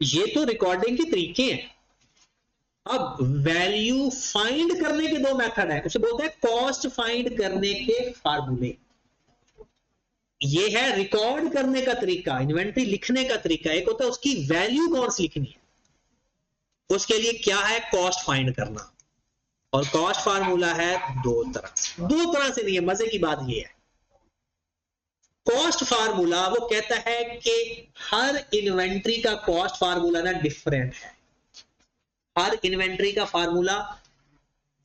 Speaker 1: ये तो रिकॉर्डिंग के तरीके हैं। अब वैल्यू फाइंड करने के दो मेथड है, उसे बोलते हैं कॉस्ट फाइंड करने के फार्मूले। ये है रिकॉर्ड करने का तरीका, इन्वेंट्री लिखने का तरीका। एक होता है उसकी वैल्यू कौन सी लिखनी है, उसके लिए क्या है, कॉस्ट फाइंड करना। और कॉस्ट फार्मूला है दो तरह से नहीं है। मजे की बात ये है, कॉस्ट फार्मूला वो कहता है कि हर इन्वेंट्री का कॉस्ट फार्मूला ना डिफरेंट है। हर इन्वेंट्री का फार्मूला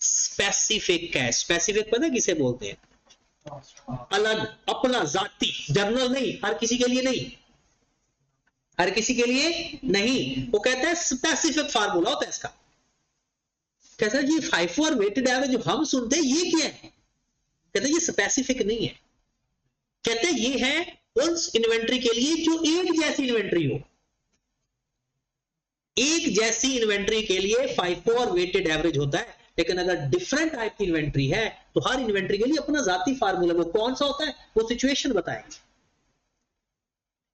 Speaker 1: स्पेसिफिक है। स्पेसिफिक पता है किसे बोलते हैं, अलग, अपना, जाती, जनरल नहीं, हर किसी के लिए नहीं, हर किसी के लिए नहीं। वो कहता है स्पेसिफिक फार्मूला होता है इसका। कहता है ये FIFO और वेटेड एवरेज जो हम सुनते हैं ये क्या है, कहते हैं ये स्पेसिफिक नहीं है। कहते हैं ये है उस इन्वेंट्री के लिए जो एक जैसी इन्वेंट्री हो। एक जैसी इन्वेंट्री के लिए FIFO और वेटेड एवरेज होता है, लेकिन अगर डिफरेंट टाइप की इन्वेंट्री है तो हर इन्वेंट्री के लिए अपना जाती फार्मूला। वो कौन सा होता है, वो सिचुएशन बताएंगे।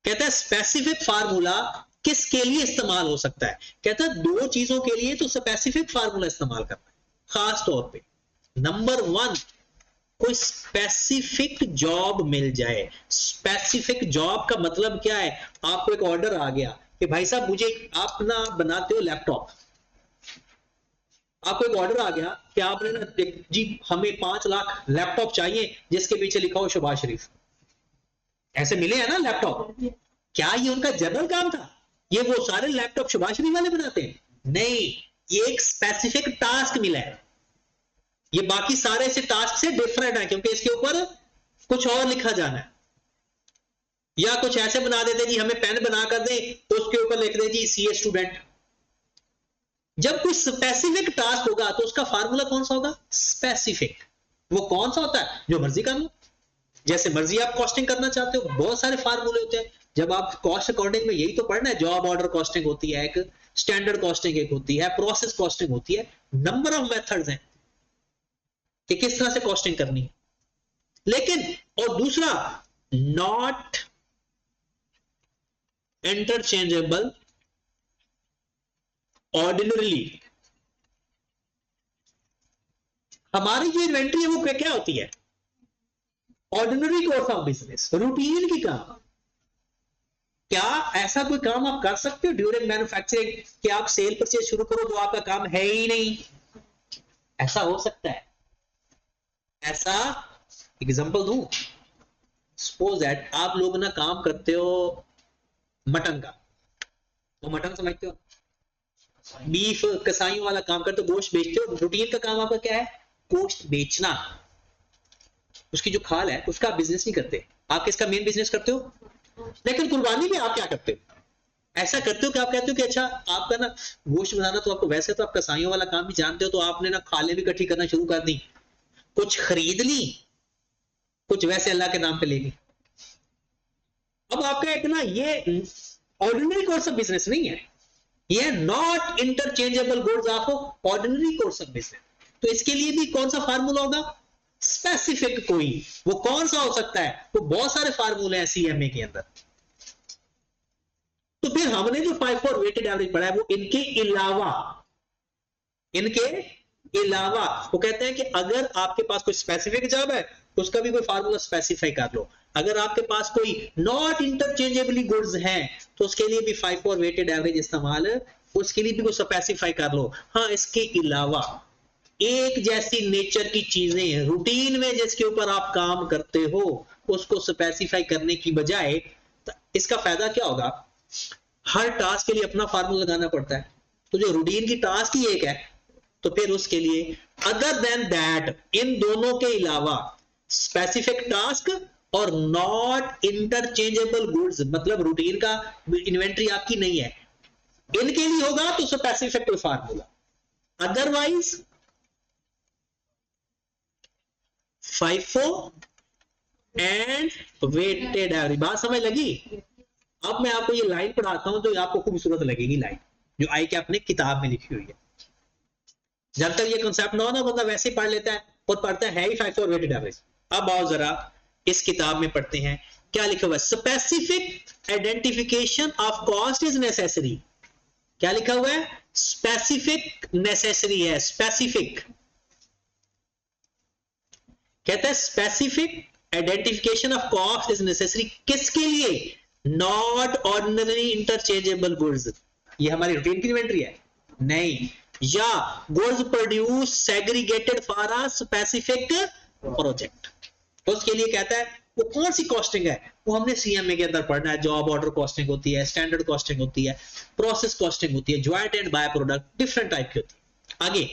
Speaker 1: कहता है स्पेसिफिक फार्मूला किसके लिए इस्तेमाल हो सकता है, कहता है दो चीजों के लिए तो स्पेसिफिक फार्मूला इस्तेमाल करना है खास तौर पे। नंबर 1, कोई स्पेसिफिक जॉब मिल जाए। स्पेसिफिक जॉब का मतलब क्या है, आपको एक ऑर्डर आ गया कि भाई साहब मुझे, आप ना बनाते हो लैपटॉप, आपको एक ऑर्डर आ गया कि आपने ना जी हमें 5 लाख लैपटॉप चाहिए जिसके पीछे लिखा हो शबाज शरीफ। ऐसे मिले हैं ना लैपटॉप। क्या ये उनका जनरल काम था, ये वो सारे लैपटॉप शबाज शरीफ वाले बनाते हैं? नहीं, ये एक स्पेसिफिक टास्क मिला है। ये बाकी सारे से टास्क से डिफरेंट है क्योंकि इसके ऊपर कुछ और लिखा जाना है। या कुछ ऐसे बना देते जी हमें पेन बना कर दे तो उसके ऊपर लिख दे जी सीए स्टूडेंट। जब कोई स्पेसिफिक टास्क होगा तो उसका फार्मूला कौन सा होगा, स्पेसिफिक। वो कौन सा होता है, जो मर्जी कर लो, जैसे मर्जी आप कॉस्टिंग करना चाहते हो। बहुत सारे फार्मूले होते हैं। जब आप कॉस्ट अकाउंटिंग में यही तो पढ़ना है, जॉब ऑर्डर कॉस्टिंग होती है एक, स्टैंडर्ड कॉस्टिंग एक होती है, प्रोसेस कॉस्टिंग होती है। नंबर ऑफ मेथड्स हैं कि किस तरह से कॉस्टिंग करनी है। लेकिन और दूसरा, नॉट इंटरचेंजेबल ऑर्डिनरीली। हमारी जो इन्वेंट्री है वो क्या होती है, ordinary course of business, routine की काम। क्या ऐसा कोई काम आप कर सकते हो ड्यूरिंग मैन्युफैक्चरिंग कि आप सेल परचेज शुरू करो जो आपका काम है ही नहीं? ऐसा हो सकता है। ऐसा एग्जांपल दूं, सपोज दैट आप लोग ना काम करते हो मटन का, तो मटन समझते हो, बीफ कसाईयों वाला काम करते हो, गोश्त बेचते हो। रूटीन का काम आपका क्या है, गोश्त बेचना। उसकी जो खाल है उसका आप बिजनेस नहीं करते, आप किसका मेन बिजनेस करते हो। लेकिन कुर्बानी में आप क्या करते हो, ऐसा करते हो कि आप कहते हो कि अच्छा आपका ना गोश्त बनाना तो आपको, वैसे तो आप कसाईयों वाला काम भी जानते हो, तो आपने ना खाले भी इकट्ठी करना शुरू कर दी, कुछ खरीद ली, कुछ वैसे अल्लाह के नाम पे ले ली। अब आपका एक ना ये ऑर्डिनरी कोर्स ऑफ बिजनेस नहीं है, ये not interchangeable goods of ordinary course of business. तो इसके लिए भी कौन सा फार्मूला होगा, स्पेसिफिक। कोई वो कौन सा हो सकता है, तो बहुत सारे फार्मूले हैं सीएमए के अंदर। तो फिर हमने जो FIFO और वेटेड एवरेज पढ़ा है वो इनके अलावा वो कहते हैं कि अगर आपके पास कोई स्पेसिफिक जॉब है तो उसका भी कोई फार्मूला स्पेसिफाई कर लो। अगर आपके पास कोई नॉट इंटरचेंजेबली गुड्स हैं तो उसके लिए भी FIFO और वेटेड एवरेज इस्तेमाल, उसके लिए भी कोई स्पेसिफाई कर लो। हाँ, इसके अलावा एक जैसी नेचर की चीजें रूटीन में जिसके ऊपर आप काम करते हो उसको स्पेसिफाई करने की बजाय, इसका फायदा क्या होगा, हर टास्क के लिए अपना फार्मूला लगाना पड़ता है। तो जो रूटीन की टास्क ही एक है तो फिर उसके लिए अदर देन दैट, इन दोनों के अलावा स्पेसिफिक टास्क और नॉट इंटरचेंजेबल गुड्स, मतलब रूटीन का इन्वेंट्री आपकी नहीं है, इनके लिए होगा तो स्पेसिफिक कोई formula. Otherwise FIFO and weighted average. बात समझ लगी? अब मैं आपको ये लाइन पढ़ाता हूं जो आपको खूबसूरत लगेगी, लाइन जो आई कैप ने किताब में लिखी हुई है। जब तक ये कंसेप्ट ना हो ना बंदा वैसे ही पढ़ लेता है और पढ़ता है ही FIFO और वेटेड एवरेज। अब आओ जरा इस किताब में पढ़ते हैं क्या लिखा हुआ है। Specific identification of cost is necessary. क्या लिखा हुआ है? स्पेसिफिक नेसेसरी है, स्पेसिफिक कहता है specific identification of cost is necessary, किसके लिए? नॉट ऑर्डिनरी इंटरचेंजेबल गुड्स, ये हमारी रूटीन की इन्वेंट्री है नहीं, या goods produce segregated for a specific project, तो उसके लिए कहता है वो कौन सी कॉस्टिंग है, वो हमने सीएमए के अंदर पढ़ना है। जॉब ऑर्डर कॉस्टिंग होती है, स्टैंडर्ड कॉस्टिंग होती है, प्रोसेस कॉस्टिंग होती है, joint and by product, different type की होती है। आगे,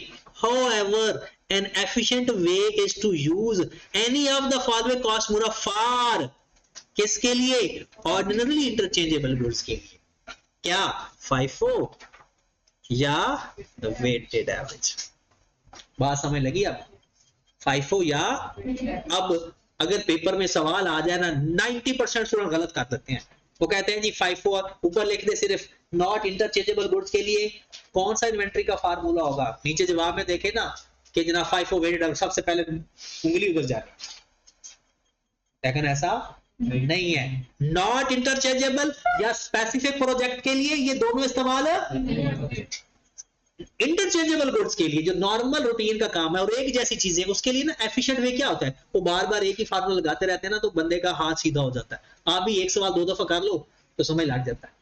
Speaker 1: however an efficient way is to use any of the following cost formula for, किसके लिए? ऑर्डिनरी इंटरचेंजेबल गुड्स के लिए, क्या? FIFO या वेटेड एवरेज। बात समझ लगी? अब FIFO या, अब अगर पेपर में सवाल आ जाए ना, 90% स्टूडेंट गलत कर देते हैं, वो कहते हैं जी FIFO ऊपर लिख दे सिर्फ नॉट इंटरचेंजेबल गुड्स के लिए, कौन सा इन्वेंट्री का फार्मूला होगा? नीचे जवाब में देखे ना कि जनाब FIFO वेटेड, सबसे पहले उंगली उधर जाती, लेकिन ऐसा नहीं है। नॉट इंटरचेंजेबल या स्पेसिफिक प्रोजेक्ट के लिए ये दोनों इस्तेमाल है। इंटरचेंजेबल गुड्स के लिए जो नॉर्मल रूटीन का काम है और एक जैसी चीजें, उसके लिए ना एफिशिएंट वे क्या होता है, वो बार बार एक ही फार्मूला लगाते रहते हैं ना, तो बंदे का हाथ सीधा हो जाता है। आप भी एक सवाल 2 दफा कर लो तो समझ लग जाता है।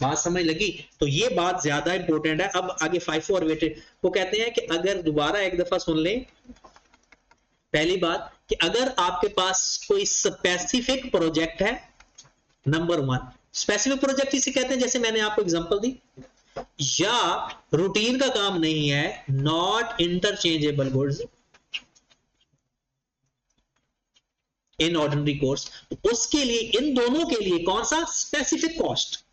Speaker 1: बात समझ लगी? तो ये बात ज्यादा इंपॉर्टेंट है। अब आगे FIFO और वेटेड, वो कहते हैं कि अगर दोबारा एक दफा सुन लें, पहली बात कि अगर आपके पास कोई स्पेसिफिक प्रोजेक्ट है, नंबर 1 स्पेसिफिक प्रोजेक्ट इसे कहते हैं, जैसे मैंने आपको एग्जांपल दी, या रूटीन का काम नहीं है, not interchangeable goods in ordinary course, उसके लिए, इन दोनों के लिए कौन सा स्पेसिफिक कॉस्ट,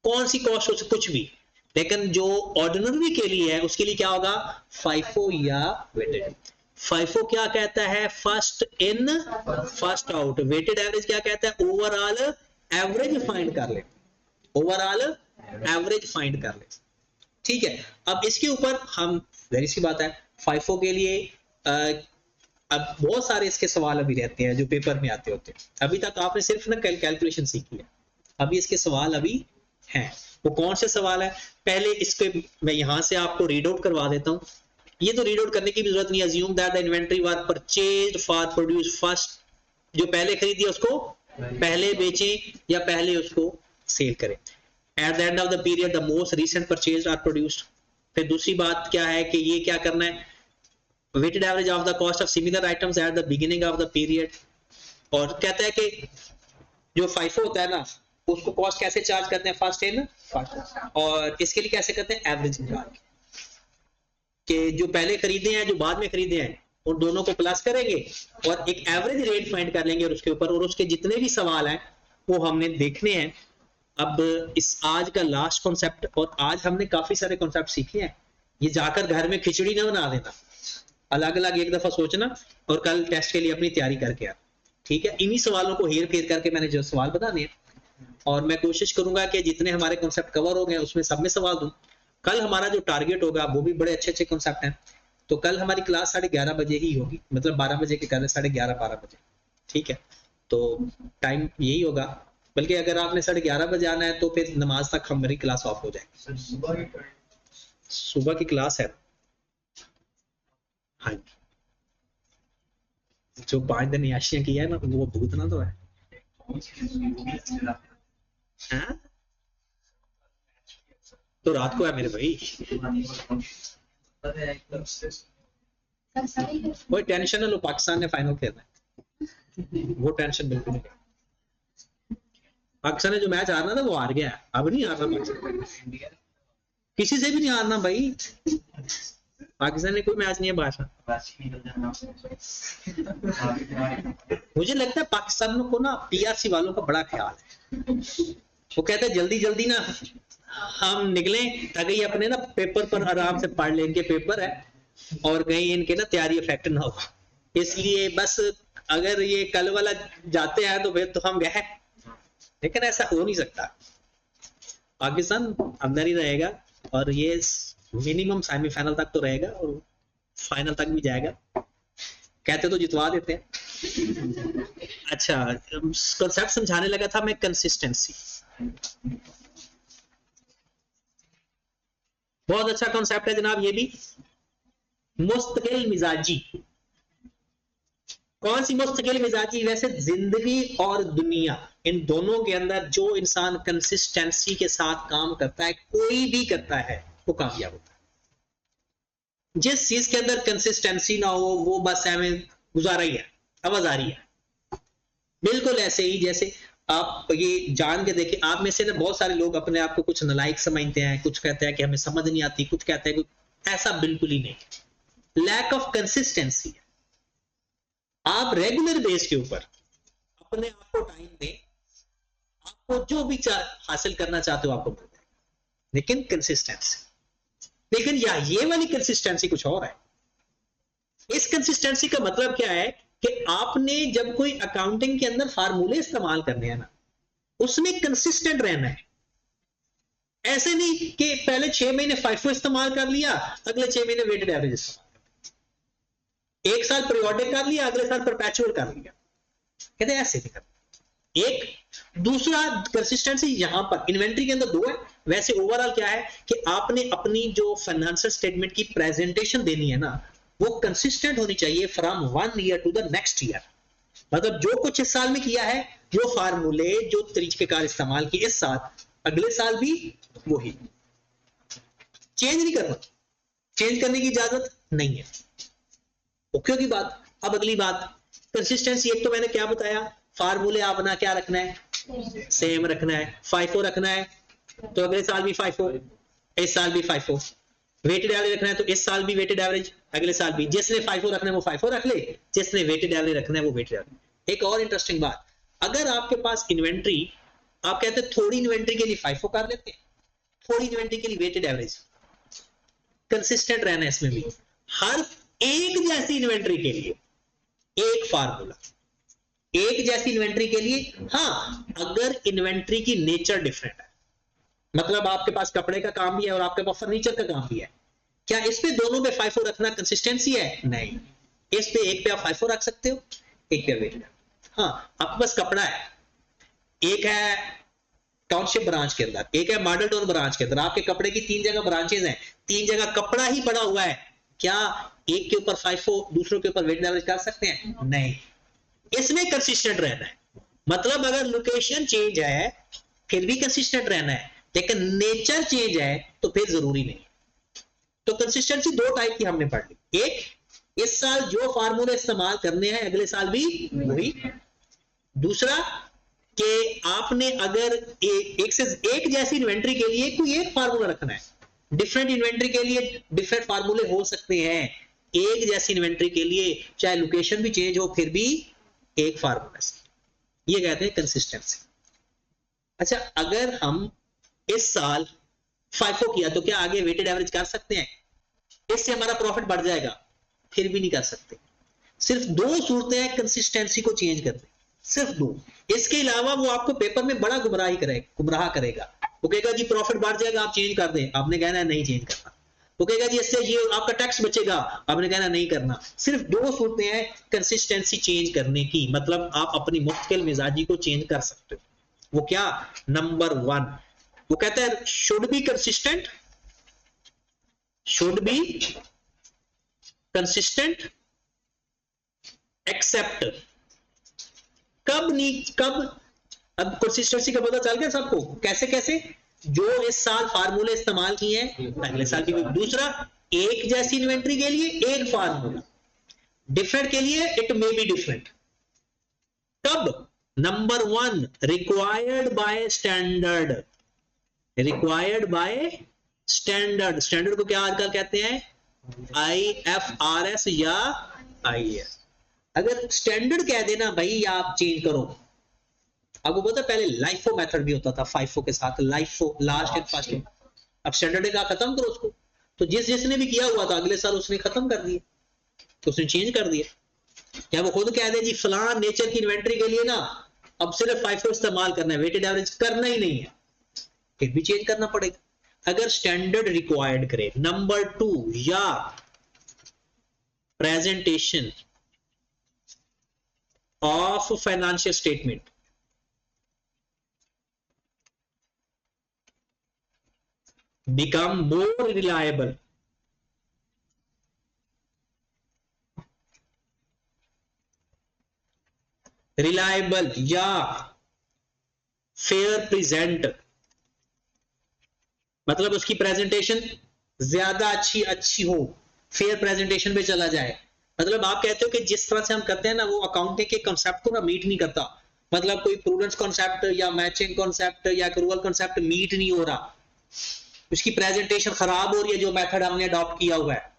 Speaker 1: कौन सी कॉस्ट हो, कुछ भी, लेकिन जो ऑर्डिनरी के लिए है उसके लिए क्या होगा? FIFO या वेटेड। FIFO क्या कहता है? First in first out. Weighted average क्या कहता है? ओवरऑल एवरेज फाइंड कर ले, ओवरऑल एवरेज फाइंड कर ले। ठीक है, अब इसके ऊपर हम, जाहिर सी बात है FIFO के लिए अब बहुत सारे इसके सवाल अभी रहते हैं जो पेपर में आते होते हैं। अभी तक आपने सिर्फ ना कैलकुलेशन सीखी है, अभी इसके सवाल अभी हैं। वो कौन से सवाल है? पहले इसके मैं यहां से आपको रीड आउट करवा देता हूं। ये तो रीड आउट करने की भी जरूरत नहीं है। Assume that the inventory was purchased for produce first, जो पहले खरीदिए उसको पहले बेचें या पहले उसको सेल करें। At the end of the period the most recent purchase are produced. फिर दूसरी बात क्या है कि ये क्या करना है? Weighted average of the cost of similar items at the beginning of the period. और कहता है कि जो FIFO होता है ना, उसको कॉस्ट कैसे चार्ज करते हैं? फर्स्ट इन फर्स्ट, और इसके लिए कैसे करते हैं? एवरेज निकाल के जो पहले खरीदे हैं जो बाद में खरीदे हैं उन दोनों को प्लस करेंगे और एक एवरेज रेट फाइंड कर लेंगे उसके ऊपर। और उसके जितने भी सवाल हैं वो हमने देखने हैं। अब इस आज का लास्ट कॉन्सेप्ट, और आज हमने काफी सारे कॉन्सेप्ट सीखे हैं, ये जाकर घर में खिचड़ी ना बना देना, अलग अलग एक दफा सोचना और कल टेस्ट के लिए अपनी तैयारी करके आ। ठीक है, इन्हीं सवालों को हेर फेर करके मैंने जो सवाल बताने हैं, और मैं कोशिश करूंगा कि जितने हमारे कॉन्सेप्ट कवर हो गए उसमें सब में सवाल दूं। कल हमारा जो टारगेट होगा वो भी बड़े अच्छे अच्छे कॉन्सेप्ट हैं। तो कल हमारी क्लास 11:30 बजे ही होगी, मतलब 12 बजे के कल 11:30-12 बजे। ठीक है, तो टाइम यही होगा। बल्कि अगर आपने 11:30 बजे आना है तो फिर नमाज तक हमारी क्लास ऑफ हो जाएगी। सुबह की क्लास है, हाँ, जो 5 दिन याशियां किया है ना वो भुगतना तो है। हाँ? तो रात को है मेरे भाई, कोई टेंशन ना लो, पाकिस्तान ने फाइनल खेलना है, वो टेंशन बिल्कुल नहीं। पाकिस्तान ने जो मैच हारना था वो हार गया, अब नहीं हारना पाकिस्तान, किसी से भी नहीं हारना भाई। पाकिस्तान ने कोई मैच नहीं है बादशाह। मुझे लगता है पाकिस्तान को ना PRC वालों का बड़ा ख्याल है। वो कहते हैं जल्दी जल्दी ना हम निकलें ताकि ये अपने ना पेपर पर आराम से पढ़ लें, इनके पेपर है और कहीं इनके ना तैयारी इफेक्ट ना हो, इसलिए बस अगर ये कल वाला जाते हैं तो फिर तो हम गए, लेकिन ऐसा हो नहीं सकता। पाकिस्तान अंदर ही रहेगा और ये मिनिमम सेमीफाइनल तक तो रहेगा और फाइनल तक भी जाएगा, कहते तो जितवा देते हैं। अच्छा, कंसेप्ट समझाने लगा था मैं, कंसिस्टेंसी। बहुत अच्छा कॉन्सेप्ट है जनाब ये भी। मुस्तकिल मिजाजी, कौन सी मुस्तकिल मिजाजी? वैसे जिंदगी और दुनिया, इन दोनों के अंदर जो इंसान कंसिस्टेंसी के साथ काम करता है, कोई भी करता है, वो कामयाब होता है। जिस चीज के अंदर कंसिस्टेंसी ना हो वो बस हमें गुजारा ही है, आवाजारी है। बिल्कुल ऐसे ही जैसे आप ये जान के देखें, आप में से ना बहुत सारे लोग अपने आप को कुछ नालायक समझते हैं, कुछ कहते हैं कि हमें समझ नहीं आती, कुछ कहते हैं ऐसा बिल्कुल ही नहीं। Lack of consistency. आप रेगुलर बेस के ऊपर अपने आप को टाइम दें, आपको जो भी हासिल करना चाहते हो आपको मिल जाएगा, लेकिन कंसिस्टेंसी। लेकिन ये वाली कंसिस्टेंसी कुछ और है। इस कंसिस्टेंसी का मतलब क्या है कि आपने जब कोई अकाउंटिंग के अंदर फार्मूले इस्तेमाल करने हैं ना, उसमें कंसिस्टेंट रहना है। ऐसे नहीं कि पहले 6 महीने फाइफो इस्तेमाल कर लिया, अगले 6 महीने वेटेड एवरेज इस्तेमाल, एक साल पीरियोडिक कर लिया, अगले साल परपेचुअल कर लिया। कहते हैं ऐसे नहीं करना। एक दूसरा कंसिस्टेंसी यहां पर इन्वेंट्री के अंदर 2 है। वैसे ओवरऑल क्या है कि आपने अपनी जो फाइनेंशियल स्टेटमेंट की प्रेजेंटेशन देनी है ना, वो कंसिस्टेंट होनी चाहिए from 1 year to the next year. मतलब जो कुछ इस साल में किया है, जो फार्मूले जो तरीकेकार इस्तेमाल किए इस साल, अगले साल भी वही, चेंज नहीं करना। चेंज करने की इजाजत नहीं है। ओके की बात। अब अगली बात कंसिस्टेंसी। एक तो मैंने क्या बताया, फार्मूले आपने क्या रखना है, सेम रखना है। फाइफो रखना है तो अगले साल भी फाइफो, इस साल भी फाइफो। वेटेड एवरेज रखना है तो इस साल भी वेटेड एवरेज, अगले साल भी। जिसने फाइफो रखना है वो फाइफो रख ले, जिसने वेटेड एवरेज रखना है वो वेटेड एवरेज। एक और इंटरेस्टिंग बात, अगर आपके पास इन्वेंट्री, आप कहते हैं थोड़ी इन्वेंट्री के लिए फाइफो कर लेते हैं, थोड़ी इन्वेंट्री के लिए वेटेड एवरेज। कंसिस्टेंट रहना है इसमें भी। हर एक जैसी इन्वेंट्री के लिए एक फार्मूला, एक जैसी इन्वेंट्री के लिए। हाँ, अगर इन्वेंट्री की नेचर डिफरेंट है, मतलब आपके पास कपड़े का काम भी है और आपके पास फर्नीचर का काम भी है, क्या इस पे दोनों पे फाइफो रखना कंसिस्टेंसी है? नहीं। इस पे एक पे आप फाइफो रख सकते हो, एक पे वेटेड। हाँ, आपके पास कपड़ा है, एक है टाउनशिप ब्रांच के अंदर, एक है मॉडल टाउन ब्रांच के अंदर। आपके कपड़े की 3 जगह ब्रांचेस हैं, 3 जगह कपड़ा ही पड़ा हुआ है, क्या एक के ऊपर फाइफो दूसरों के ऊपर वेटेड एवरेज कर सकते हैं? नहीं। इसमें कंसिस्टेंट रहना है। मतलब अगर लोकेशन चेंज है फिर भी कंसिस्टेंट रहना है, लेकिन नेचर चेंज है तो फिर जरूरी नहीं। तो कंसिस्टेंसी 2 टाइप की हमने पढ़ ली। एक, इस साल जो फार्मूले इस्तेमाल करने हैं अगले साल भी वही। दूसरा कि आपने अगर एक से एक जैसी इन्वेंट्री के लिए कोई एक फार्मूला रखना है, डिफरेंट इन्वेंट्री के लिए डिफरेंट फार्मूले हो सकते हैं, एक जैसी इन्वेंट्री के लिए चाहे लोकेशन भी चेंज हो फिर भी एक फार्मूला। ये कहते हैं कंसिस्टेंसी। अच्छा, अगर हम इस साल फाइफो किया तो क्या आगे वेटेड एवरेज कर सकते हैं? इससे हमारा प्रॉफिट बढ़ जाएगा? फिर भी नहीं कर सकते। सिर्फ 2 सूरतें हैं कंसिस्टेंसी को चेंज करने, सिर्फ 2। इसके अलावा वो आपको पेपर में बड़ा गुमराह करेगा। वो कहेगा जी प्रॉफिट बढ़ जाएगा, आप चेंज कर दें, आपने कहना है नहीं चेंज करना। वो कहेगा जी इससे ये आपका टैक्स बचेगा, आपने कहना नहीं करना। सिर्फ 2 सूरतें हैं कंसिस्टेंसी चेंज करने की, मतलब आप अपनी मुख्तलिफ मिजाजी को चेंज कर सकते हो। वो क्या? नंबर 1, वो कहता है should be consistent, should be consistent except. कब नहीं, कब? अब कंसिस्टेंसी का पता चल गया सबको, कैसे कैसे? जो इस साल फार्मूले इस्तेमाल किए हैं अगले साल की भी। दूसरा, एक जैसी इन्वेंट्री के लिए एक फार्मूला, डिफरेंट के लिए इट मे बी डिफरेंट। कब? Number 1, required by standard, required by standard. Standard को क्या आजकल कहते हैं? IFRS या IAS। अगर स्टैंडर्ड कह देना भाई आप चेंज करो। आपको पता पहले लाइफो मेथड भी होता था फाइफो के साथ, लाइफो लास्ट एंड फर्स्ट। अब स्टैंडर्ड का खत्म करो उसको। तो जिसने भी किया हुआ था अगले साल उसने खत्म कर दिया, तो उसने चेंज कर दिया। क्या वो खुद कह दे जी फलां नेचर की इन्वेंट्री के लिए ना अब सिर्फ फाइफो इस्तेमाल करना है, वेटेड एवरेज करना ही नहीं है, फिर भी चेंज करना पड़ेगा अगर स्टैंडर्ड रिक्वायर्ड करे। नंबर 2, या presentation of financial statement, become more reliable. Reliable या फेयर प्रेजेंट, मतलब उसकी प्रेजेंटेशन ज्यादा अच्छी हो, फेयर प्रेजेंटेशन पे चला जाए। मतलब आप कहते हो कि जिस तरह से हम करते हैं ना, वो अकाउंटिंग के कॉन्सेप्ट को ना मीट नहीं करता। मतलब कोई प्रूडेंस कॉन्सेप्ट या मैचिंग कॉन्सेप्ट या एक्रूअल कॉन्सेप्ट मीट नहीं हो रहा, उसकी प्रेजेंटेशन खराब हो रही है जो मेथड हमने अडॉप्ट किया हुआ है,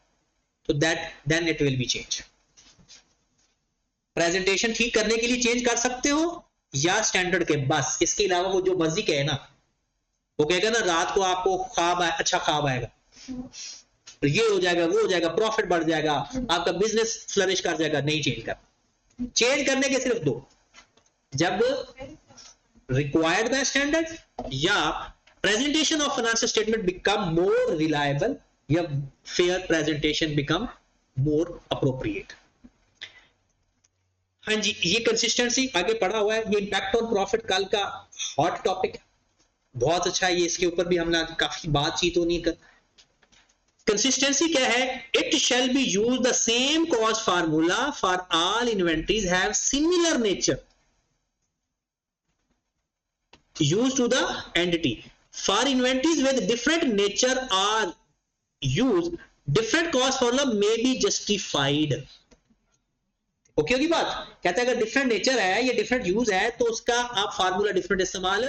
Speaker 1: तो then it will be change. Presentation ठीक करने के लिए चेंज कर सकते हो या स्टैंडर्ड के, बस इसके अलावा वो जो मर्जी कहे ना, वो कहेगा ना रात को आपको ख्वाब अच्छा ख्वाब आएगा, ये हो जाएगा वो हो जाएगा, प्रॉफिट बढ़ जाएगा, आपका बिजनेस फ्लरिश कर जाएगा, नहीं चेंज कर। चेंज करने के सिर्फ दो, जब रिक्वायर्ड बाय स्टैंडर्ड या presentation of financial statement become more reliable या fair presentation become more appropriate. हाँ जी, ये कंसिस्टेंसी आगे पढ़ा हुआ है, ये इंपैक्ट ऑन प्रॉफिट कल का हॉट टॉपिक है, बहुत अच्छा है ये, इसके ऊपर भी हमने काफी बातचीत होनी कर। कंसिस्टेंसी क्या है? It shall be use the same cost formula for all inventories have similar nature used to the entity. For inventories with different nature are used, different cost formula may be justified. Okay होगी बात? कहता है अगर different nature है या different use है तो उसका आप फार्मूला डिफरेंट इस्तेमाल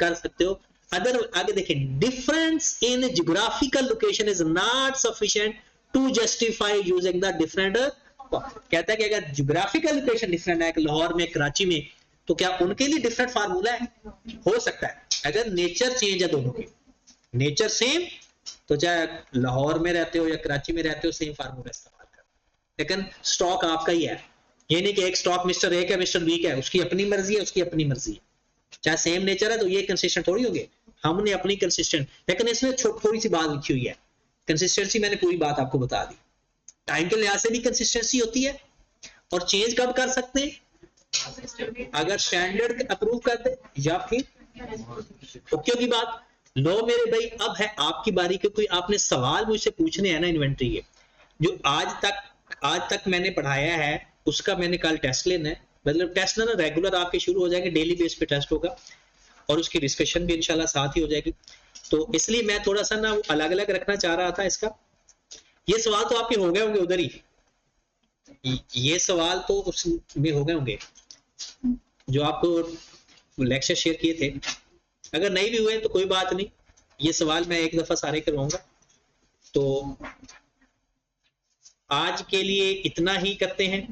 Speaker 1: कर सकते हो। अदर आगे देखिए, difference in geographical location is not sufficient to justify using the different. कहता है कि अगर जियोग्राफिकल लोकेशन डिफरेंट है, लाहौर में कराची में, तो क्या उनके लिए डिफरेंट फार्मूला है? हो सकता है। अगर नेचर चेंज है दोनों की, नेचर सेम, तो चाहे लाहौर में रहते हो या कराची में रहते हो सेम फार्मूला इस्तेमाल कर, लेकिन स्टॉक आपका ही है। ये नहीं कि एक स्टॉक मिस्टर ए का मिस्टर बी का है, उसकी अपनी मर्जी है, उसकी अपनी मर्जी है। चाहे सेम नेचर है तो ये कंसिस्टेंट थोड़ी होंगे, हमने अपनी कंसिस्टेंट। लेकिन इसमें थोड़ी सी बात लिखी हुई है, कंसिस्टेंसी मैंने पूरी बात आपको बता दी। टाइम के लिहाज से भी कंसिस्टेंसी होती है, और चेंज कब कर सकते हैं? अगर स्टैंडर्ड अप्रूव करते या फिर ओके की बात। लो मेरे भाई, अब है आपकी बारी, क्योंकि आपने सवाल मुझसे पूछने हैं ना इन्वेंटरी के, जो आज तक मैंने पढ़ाया है उसका मैंने कल टेस्ट लेना है। मतलब टेस्ट ना रेगुलर आपके शुरू हो जाएंगे, डेली बेस पे टेस्ट होगा, और उसकी डिस्कशन भी इंशाल्लाह साथ ही हो जाएगी। तो इसलिए मैं थोड़ा सा ना अलग अलग रखना चाह रहा था इसका। ये सवाल तो आपके हो गए होंगे उधर ही, ये सवाल तो उसमें हो गए होंगे जो आपको लेक्चर शेयर किए थे। अगर नहीं भी हुए तो कोई बात नहीं, ये सवाल मैं एक दफा सारे करवाऊंगा। तो आज के लिए इतना ही करते हैं,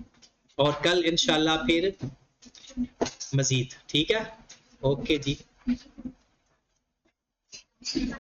Speaker 1: और कल इंशाल्लाह फिर मजीद। ठीक है, ओके जी।